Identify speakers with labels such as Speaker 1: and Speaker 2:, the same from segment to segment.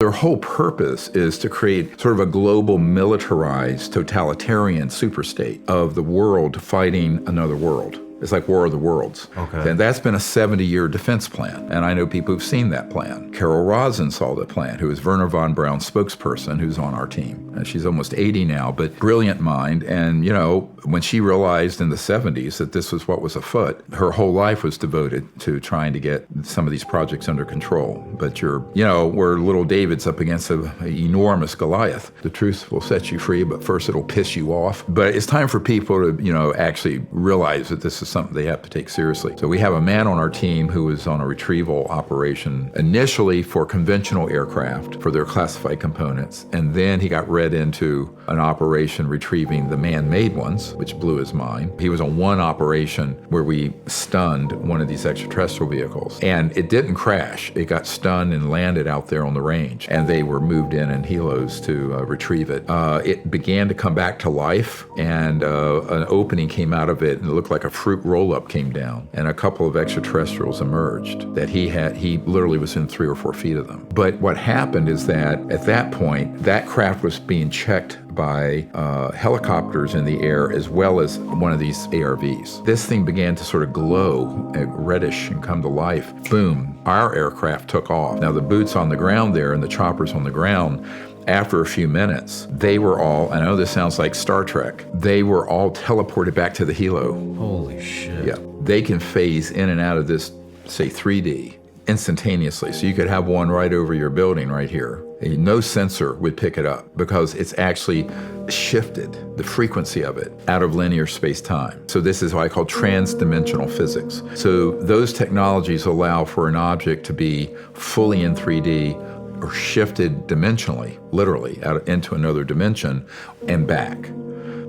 Speaker 1: Their whole purpose is to create sort of a global militarized totalitarian superstate of the world fighting another world. It's like War of the Worlds.
Speaker 2: Okay.
Speaker 1: And that's been a 70-year defense plan. And I know people who've seen that plan. Carol Rosin saw the plan, who is Werner von Braun's spokesperson, who's on our team. And she's almost 80 now, but brilliant mind. And, you know, when she realized in the 70s that this was what was afoot, her whole life was devoted to trying to get some of these projects under control. But we're little David's up against an enormous Goliath. The truth will set you free, but first it'll piss you off. But it's time for people to, actually realize that this is something they have to take seriously. So we have a man on our team who was on a retrieval operation initially for conventional aircraft for their classified components, and then he got read into an operation retrieving the man-made ones, which blew his mind. He was on one operation where we stunned one of these extraterrestrial vehicles, and it didn't crash. It got stunned and landed out there on the range, and they were moved in helos to retrieve it. It began to come back to life, and an opening came out of it, and it looked like a fruit roll-up came down, and a couple of extraterrestrials emerged that he literally was in 3 or 4 feet of them. But what happened is that at that point, that craft was being checked by helicopters in the air as well as one of these ARVs. This thing began to sort of glow, reddish, and come to life. Boom, our aircraft took off. Now the boots on the ground there and the choppers on the ground, after a few minutes, they were all, I know this sounds like Star Trek, they were all teleported back to the helo.
Speaker 2: Holy shit.
Speaker 1: Yeah, they can phase in and out of this, say 3D, instantaneously. So you could have one right over your building right here. No sensor would pick it up because it's actually shifted the frequency of it out of linear space-time. So this is what I call trans-dimensional physics. So those technologies allow for an object to be fully in 3D or shifted dimensionally, literally, out into another dimension and back.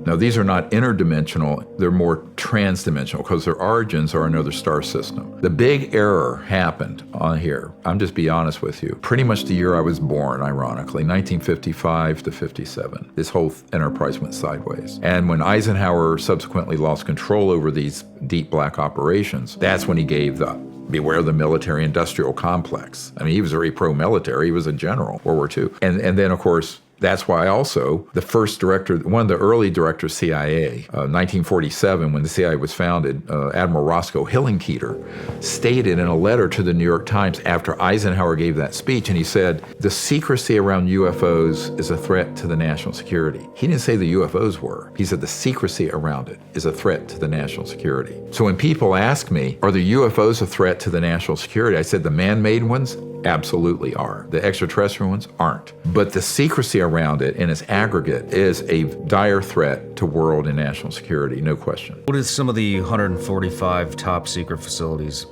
Speaker 1: Now, these are not interdimensional, they're more transdimensional because their origins are another star system. The big error happened on here, I'm just be honest with you, pretty much the year I was born, ironically, 1955 to 57. This whole enterprise went sideways. And when Eisenhower subsequently lost control over these deep black operations, that's when he gave the beware the military-industrial complex. I mean, he was very pro-military. He was a general, World War II. And then, of course, that's why also the first director, one of the early directors of CIA, 1947, when the CIA was founded, Admiral Roscoe Hillenkoetter, stated in a letter to the New York Times after Eisenhower gave that speech, and he said, the secrecy around UFOs is a threat to the national security. He didn't say the UFOs were. He said the secrecy around it is a threat to the national security. So when people ask me, are the UFOs a threat to the national security? I said the man-made ones absolutely are. The extraterrestrial ones aren't. But the secrecy around it in its aggregate is a dire threat to world and national security, no question.
Speaker 2: What is some of the 145 top secret facilities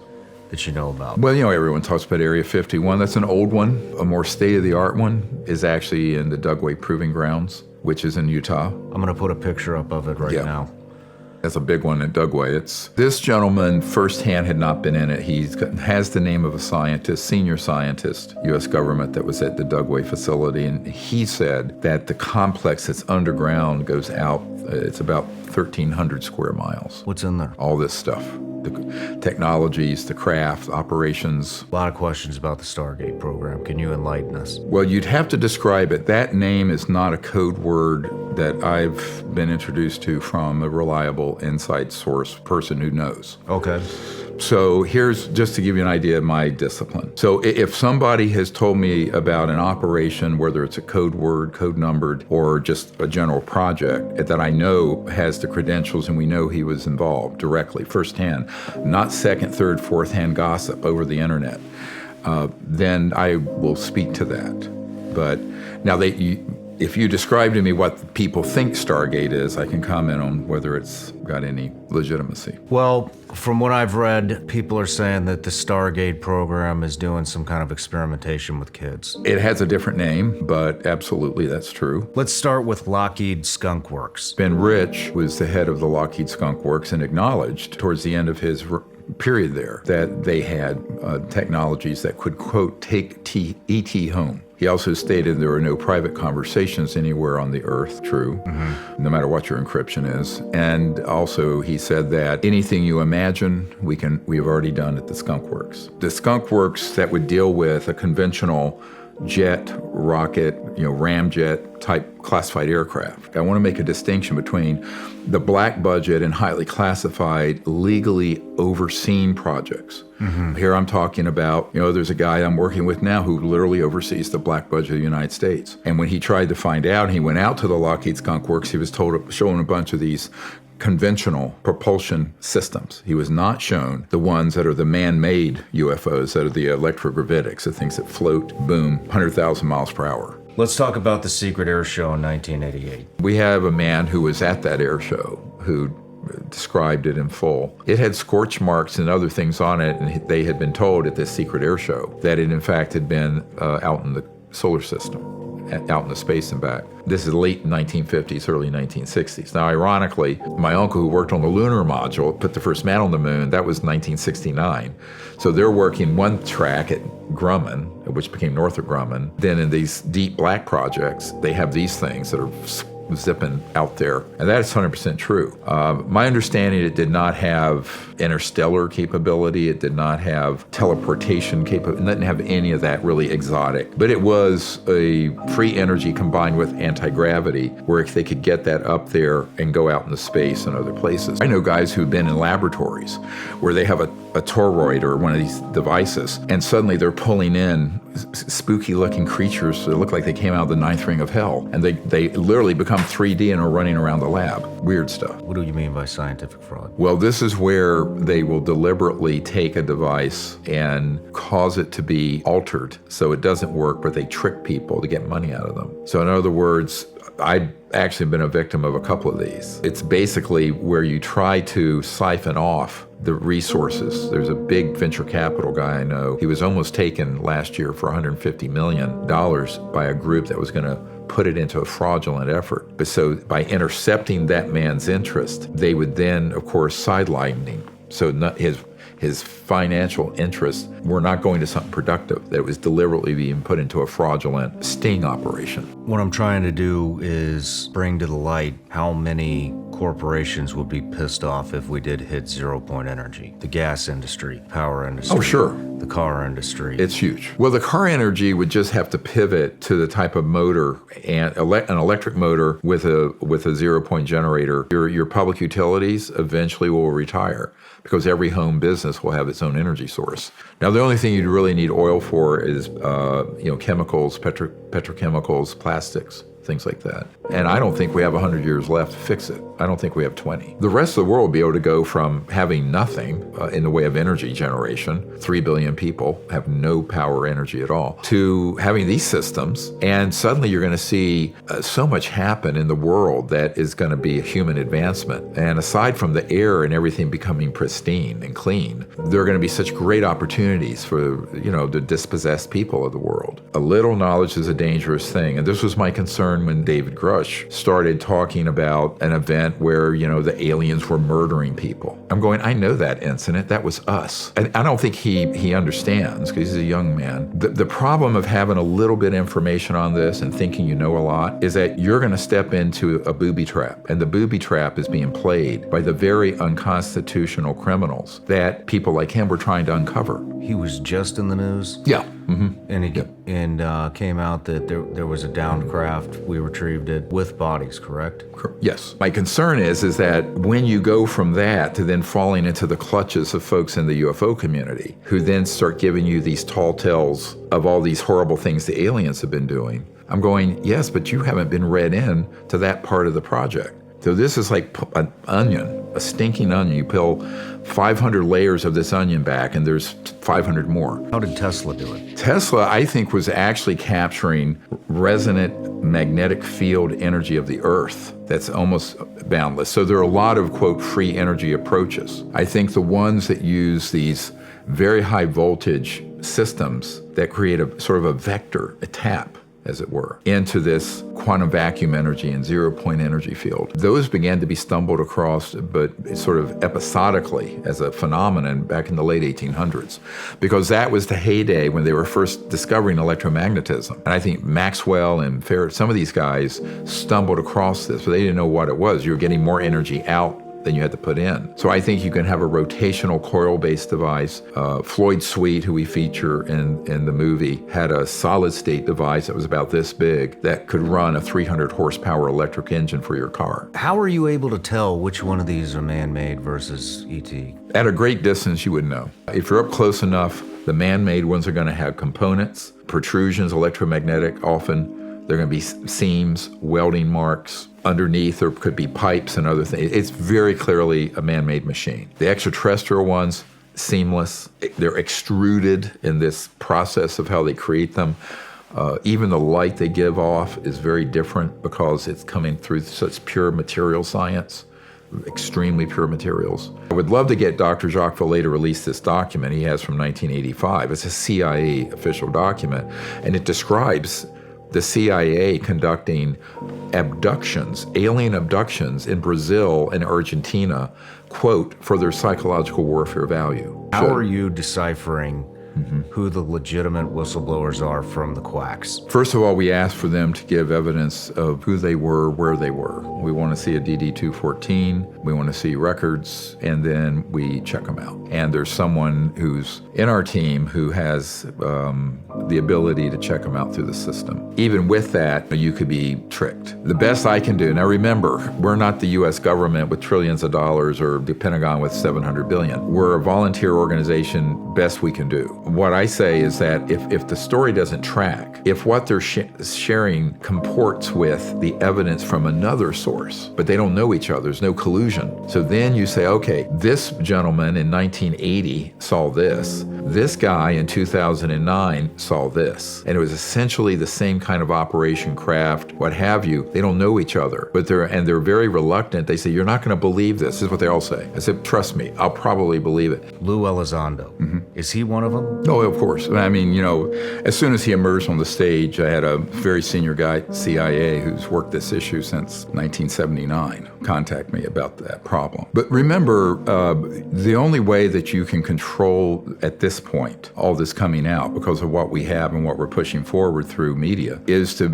Speaker 2: that you know about?
Speaker 1: Well, everyone talks about Area 51. That's an old one. A more state-of-the-art one is actually in the Dugway Proving Grounds, which is in Utah.
Speaker 2: I'm going to put a picture up of it right now.
Speaker 1: That's a big one at Dugway. This gentleman firsthand had not been in it. He has the name of a scientist, senior scientist, U.S. government, that was at the Dugway facility, and he said that the complex that's underground goes out, it's about 1,300 square miles.
Speaker 2: What's in there?
Speaker 1: All this stuff. The technologies, the craft, operations.
Speaker 2: A lot of questions about the Stargate program. Can you enlighten us?
Speaker 1: Well, you'd have to describe it. That name is not a code word that I've been introduced to from a reliable inside source person who knows.
Speaker 2: Okay.
Speaker 1: So here's just to give you an idea of my discipline. So if somebody has told me about an operation, whether it's a code word, code numbered, or just a general project that I know has the credentials and we know he was involved directly, firsthand, not second, third, fourth hand gossip over the internet, then I will speak to that. But now if you describe to me what people think Stargate is, I can comment on whether it's got any legitimacy.
Speaker 2: Well, from what I've read, people are saying that the Stargate program is doing some kind of experimentation with kids.
Speaker 1: It has a different name, but absolutely that's true.
Speaker 2: Let's start with Lockheed Skunk Works.
Speaker 1: Ben Rich was the head of the Lockheed Skunk Works and acknowledged towards the end of his period there that they had technologies that could, quote, take ET home. He also stated there are no private conversations anywhere on the earth, true, no matter what your encryption is. And also he said that anything you imagine, we've already done at the Skunk Works. The Skunk Works that would deal with a conventional jet, rocket, ramjet type classified aircraft. I want to make a distinction between the black budget and highly classified, legally overseen projects. Here I'm talking about, there's a guy I'm working with now who literally oversees the black budget of the United States. And when he tried to find out, he went out to the Lockheed Skunk Works, he was shown a bunch of these conventional propulsion systems. He was not shown the ones that are the man-made UFOs, that are the electrogravitics, the things that float, boom, 100,000 miles per hour.
Speaker 2: Let's talk about the secret air show in 1988.
Speaker 1: We have a man who was at that air show who described it in full. It had scorch marks and other things on it, and they had been told at this secret air show that it in fact had been out in the solar system, out in the space and back. This is late 1950s, early 1960s. Now, ironically, my uncle who worked on the lunar module, put the first man on the moon, that was 1969. So they're working one track at Grumman, which became Northrop Grumman. Then in these deep black projects, they have these things that are zipping out there, and that is 100% true. My understanding, it did not have interstellar capability, it did not have teleportation capability, it didn't have any of that really exotic, but it was a free energy combined with anti-gravity, where they could get that up there and go out into space and other places. I know guys who've been in laboratories where they have a toroid or one of these devices, and suddenly they're pulling in spooky looking creatures that look like they came out of the ninth ring of hell, and they literally become 3D and are running around the lab. Weird stuff.
Speaker 2: What do you mean by scientific fraud?
Speaker 1: Well, this is where they will deliberately take a device and cause it to be altered so it doesn't work, but they trick people to get money out of them. So in other words, I've actually been a victim of a couple of these. It's basically where you try to siphon off the resources. There's a big venture capital guy I know. He was almost taken last year for $150 million by a group that was going to put it into a fraudulent effort. But so by intercepting that man's interest, they would then, of course, sideline him. So his financial interests were not going to something productive, that it was deliberately being put into a fraudulent sting operation.
Speaker 2: What I'm trying to do is bring to the light how many corporations would be pissed off if we did hit 0-point energy. The gas industry, power industry.
Speaker 1: Oh, sure.
Speaker 2: The car industry.
Speaker 1: It's huge. Well, the car energy would just have to pivot to the type of motor, and an electric motor with a 0-point generator. Your public utilities eventually will retire because every home business will have its own energy source. Now, the only thing you'd really need oil for is chemicals, petrochemicals, plastics, things like that. And I don't think we have 100 years left to fix it. I don't think we have 20. The rest of the world will be able to go from having nothing in the way of energy generation, 3 billion people have no power energy at all, to having these systems. And suddenly you're going to see so much happen in the world that is going to be a human advancement. And aside from the air and everything becoming pristine and clean, there are going to be such great opportunities for, the dispossessed people of the world. A little knowledge is a dangerous thing. And this was my concern when David Grush started talking about an event where, the aliens were murdering people. I'm going, I know that incident. That was us. And I don't think he understands, because he's a young man. The problem of having a little bit of information on this and thinking you know a lot is that you're going to step into a booby trap. And the booby trap is being played by the very unconstitutional criminals that people like him were trying to uncover.
Speaker 2: He was just in the news?
Speaker 1: Yeah. Mm-hmm.
Speaker 2: And came out that there was a downed craft. We retrieved it with bodies, correct?
Speaker 1: Yes. My concern is that when you go from that to then falling into the clutches of folks in the UFO community, who then start giving you these tall tales of all these horrible things the aliens have been doing, I'm going, yes, but you haven't been read in to that part of the project. So this is like an onion, a stinking onion. You peel 500 layers of this onion back, and there's 500 more.
Speaker 2: How did Tesla do it?
Speaker 1: Tesla, I think, was actually capturing resonant magnetic field energy of the Earth that's almost boundless. So there are a lot of, quote, free energy approaches. I think the ones that use these very high voltage systems that create a sort of a vector, a tap, as it were, into this quantum vacuum energy and 0-point energy field. Those began to be stumbled across, but sort of episodically as a phenomenon back in the late 1800s, because that was the heyday when they were first discovering electromagnetism. And I think Maxwell and Faraday, some of these guys stumbled across this, but they didn't know what it was. You were getting more energy out then you had to put in. So I think you can have a rotational coil-based device. Floyd Sweet, who we feature in the movie, had a solid-state device that was about this big that could run a 300 horsepower electric engine for your car.
Speaker 2: How are you able to tell which one of these are man-made versus ET?
Speaker 1: At a great distance, you would know. If you're up close enough, the man-made ones are going to have components, protrusions, electromagnetic often. There are going to be seams, welding marks. Underneath there could be pipes and other things. It's very clearly a man-made machine. The extraterrestrial ones, seamless. They're extruded in this process of how they create them. Even the light they give off is very different because it's coming through such pure material science, extremely pure materials. I would love to get Dr. Jacques Vallée to release this document he has from 1985. It's a CIA official document, and it describes the CIA conducting abductions, alien abductions in Brazil and Argentina, quote, for their psychological warfare value.
Speaker 2: How are you deciphering who the legitimate whistleblowers are from the quacks?
Speaker 1: First of all, we asked for them to give evidence of who they were, where they were. We want to see a DD-214, we want to see records, and then we check them out. And there's someone who's in our team who has the ability to check them out through the system. Even with that, you could be tricked. The best I can do, now remember, we're not the US government with trillions of dollars or the Pentagon with 700 billion. We're a volunteer organization, best we can do. What I say is that if the story doesn't track, if what they're sharing comports with the evidence from another source, but they don't know each other, there's no collusion. So then you say, okay, this gentleman in 1980 saw this. This guy in 2009 saw this. And it was essentially the same kind of operation craft, what have you. They don't know each other, but they're very reluctant. They say, you're not going to believe this. This is what they all say. I said, trust me, I'll probably believe it.
Speaker 2: Lou Elizondo, is he one of them?
Speaker 1: No, of course. I mean, you know, as soon as he emerged on the stage, I had a very senior guy at CIA who's worked this issue since 1979 contact me about that problem. But remember, the only way that you can control at this point all this coming out because of what we have and what we're pushing forward through media is to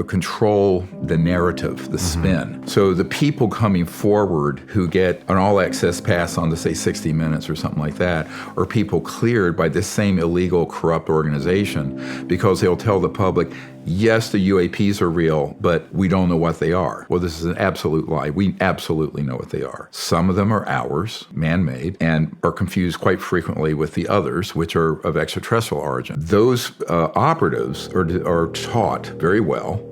Speaker 1: control the narrative, the spin. So the people coming forward who get an all-access pass on to, say, 60 Minutes or something like that, are people cleared by this same illegal, corrupt organization because they'll tell the public, yes, the UAPs are real, but we don't know what they are. Well, this is an absolute lie. We absolutely know what they are. Some of them are ours, man-made, and are confused quite frequently with the others, which are of extraterrestrial origin. Those operatives are taught very well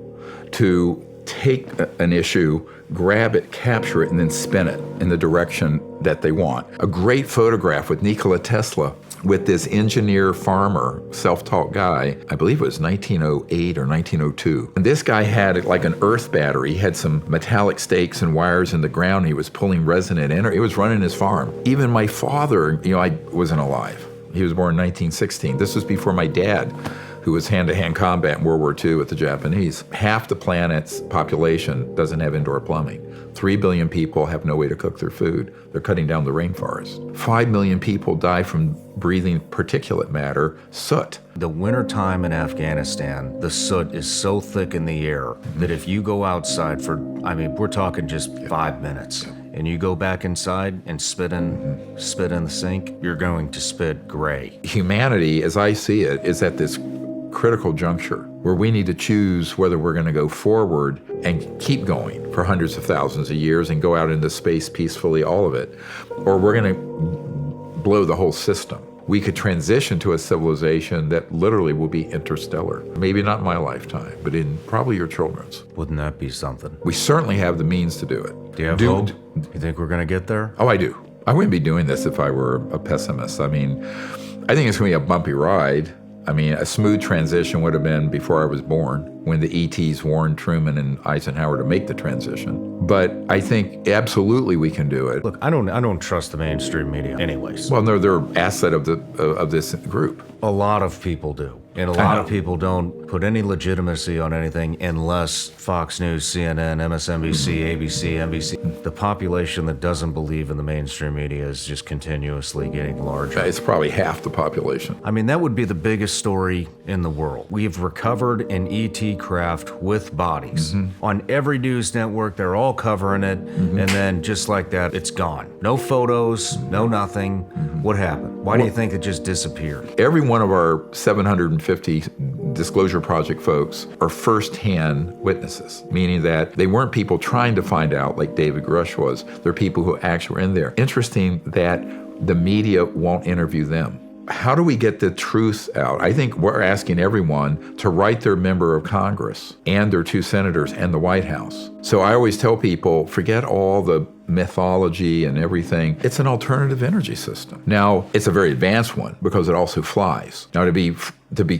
Speaker 1: to take an issue, grab it, capture it, and then spin it in the direction that they want. A great photograph with Nikola Tesla with this engineer farmer, self-taught guy, I believe it was 1908 or 1902. And this guy had like an earth battery. He had some metallic stakes and wires in the ground. He was pulling resonant energy. He was running his farm. Even my father, I wasn't alive. He was born in 1916. This was before my dad, who was hand-to-hand combat in World War II with the Japanese. Half the planet's population doesn't have indoor plumbing. 3 billion people have no way to cook their food. They're cutting down the rainforest. 5 million people die from breathing particulate matter, soot.
Speaker 2: The wintertime in Afghanistan, the soot is so thick in the air that if you go outside for, we're talking just 5 minutes, and you go back inside and spit in the sink, you're going to spit gray.
Speaker 1: Humanity, as I see it, is at this critical juncture where we need to choose whether we're going to go forward and keep going for hundreds of thousands of years and go out into space peacefully, all of it, or we're going to blow the whole system. We could transition to a civilization that literally will be interstellar. Maybe not in my lifetime, but in probably your children's.
Speaker 2: Wouldn't that be something?
Speaker 1: We certainly have the means to do it.
Speaker 2: Do you have hope? You think we're going to get there?
Speaker 1: Oh, I do. I wouldn't be doing this if I were a pessimist. I think it's going to be a bumpy ride. A smooth transition would have been before I was born, when the ETs warned Truman and Eisenhower to make the transition. But I think absolutely we can do it.
Speaker 2: Look, I don't trust the mainstream media anyways.
Speaker 1: Well, no, they're an asset of this group.
Speaker 2: A lot of people do. And a lot of people don't put any legitimacy on anything unless Fox News, CNN, MSNBC, ABC, NBC. the population that doesn't believe in the mainstream media is just continuously getting larger.
Speaker 1: It's probably half the population.
Speaker 2: I mean, that would be the biggest story in the world. We've recovered an ET craft with bodies. On every news network, they're all covering it, and then just like that, it's gone. No photos, no nothing. What happened? Why do you think it just disappeared?
Speaker 1: Every one of our 750 Disclosure Project folks are first-hand witnesses, meaning that they weren't people trying to find out like David Grush was. They're people who actually were in there. Interesting that the media won't interview them. How do we get the truth out? I think we're asking everyone to write their member of Congress and their 2 senators and the White House. So I always tell people, forget all the mythology and everything. It's an alternative energy system. Now, it's a very advanced one because it also flies. Now, to be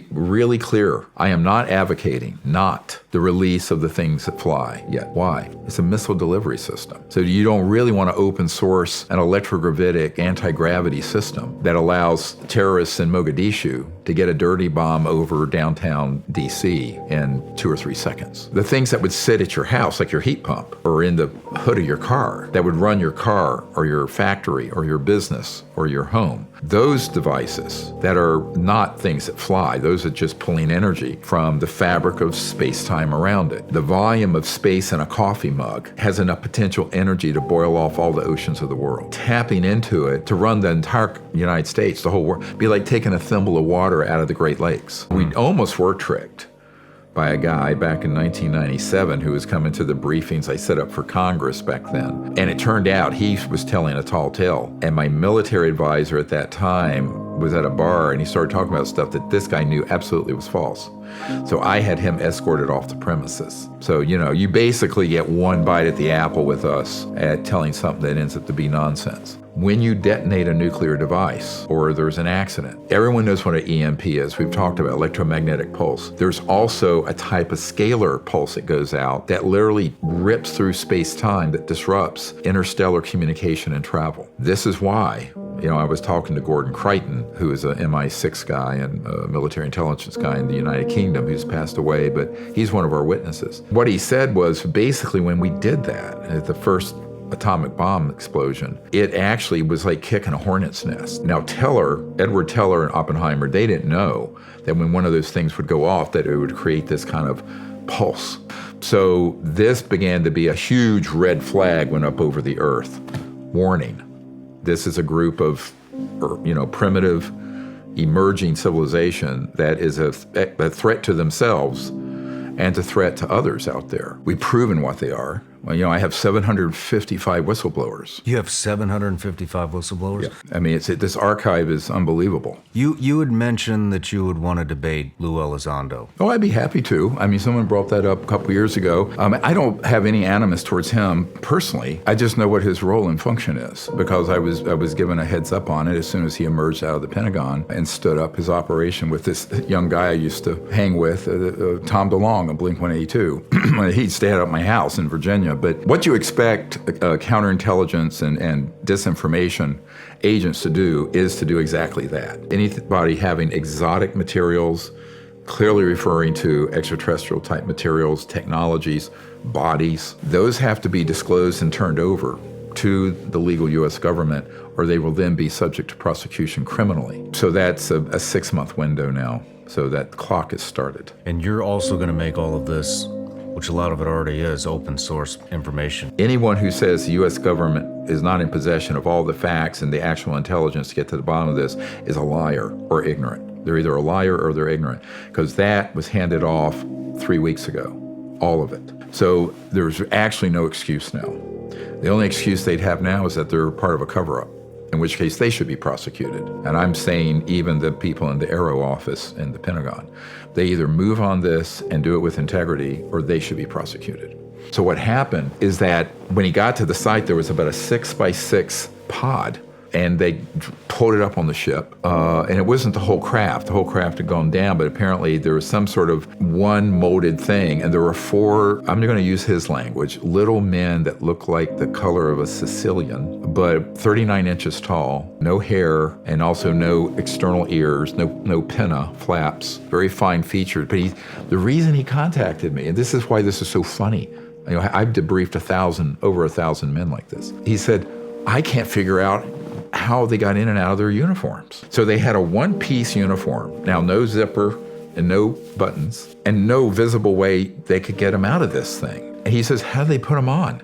Speaker 1: really clear, I am not advocating the release of the things that fly yet. Why? It's a missile delivery system. So you don't really want to open source an electrogravitic anti-gravity system that allows terrorists in Mogadishu to get a dirty bomb over downtown DC in 2 or 3 seconds. The things that would sit at your house, like your heat pump, or in the hood of your car, that would run your car or your factory or your business or your home, those devices that are not things that fly, those are just pulling energy from the fabric of space-time around it. The volume of space in a coffee mug has enough potential energy to boil off all the oceans of the world. Tapping into it to run the entire United States, the whole world, be like taking a thimble of water out of the Great Lakes. We almost were tricked by a guy back in 1997 who was coming to the briefings I set up for Congress back then. And it turned out he was telling a tall tale. And my military advisor at that time was at a bar and he started talking about stuff that this guy knew absolutely was false. So I had him escorted off the premises. So, you basically get one bite at the apple with us at telling something that ends up to be nonsense. When you detonate a nuclear device or there's an accident, everyone knows what an EMP is. We've talked about electromagnetic pulse. There's also a type of scalar pulse that goes out that literally rips through space-time that disrupts interstellar communication and travel. This is why, I was talking to Gordon Crichton, who is an MI6 guy and a military intelligence guy in the United Kingdom who's passed away, but he's one of our witnesses. What he said was basically when we did that at the first atomic bomb explosion, it actually was like kicking a hornet's nest. Now Edward Teller and Oppenheimer, they didn't know that when one of those things would go off that it would create this kind of pulse. So this began to be a huge red flag went up over the earth. Warning, this is a group of, primitive emerging civilization that is a threat to themselves and a threat to others out there. We've proven what they are. Well, I have 755 whistleblowers.
Speaker 2: You have 755 whistleblowers?
Speaker 1: Yeah. I mean, this archive is unbelievable.
Speaker 2: You had mentioned that you would want to debate Lou Elizondo.
Speaker 1: Oh, I'd be happy to. I mean, someone brought that up a couple years ago. I don't have any animus towards him personally. I just know what his role and function is because I was given a heads up on it as soon as he emerged out of the Pentagon and stood up his operation with this young guy I used to hang with, Tom DeLonge of Blink-182. He'd stay at my house in Virginia. But what you expect counterintelligence and disinformation agents to do is to do exactly that. Anybody having exotic materials, clearly referring to extraterrestrial type materials, technologies, bodies, those have to be disclosed and turned over to the legal U.S. government, or they will then be subject to prosecution criminally. So that's a 6-month window now. So that clock has started.
Speaker 2: And you're also going to make all of this, which a lot of it already is, open source information.
Speaker 1: Anyone who says the U.S. government is not in possession of all the facts and the actual intelligence to get to the bottom of this is a liar or ignorant. They're either a liar or they're ignorant, because that was handed off 3 weeks ago, all of it. So there's actually no excuse now. The only excuse they'd have now is that they're part of a cover-up, in which case they should be prosecuted. And I'm saying even the people in the Aero office in the Pentagon, they either move on this and do it with integrity, or they should be prosecuted. So what happened is that when he got to the site, there was about a 6x6 pod, and they pulled it up on the ship. And it wasn't the whole craft. The whole craft had gone down, but apparently there was some sort of one molded thing, and there were 4, I'm going to use his language, little men that looked like the color of a Sicilian, but 39 inches tall, no hair, and also no external ears, no pinna, flaps, very fine featured. But the reason he contacted me, and this is why this is so funny, I've debriefed over 1,000 men like this. He said, I can't figure out how they got in and out of their uniforms. So they had a one-piece uniform. Now, no zipper and no buttons and no visible way they could get them out of this thing. And he says, how did they put them on?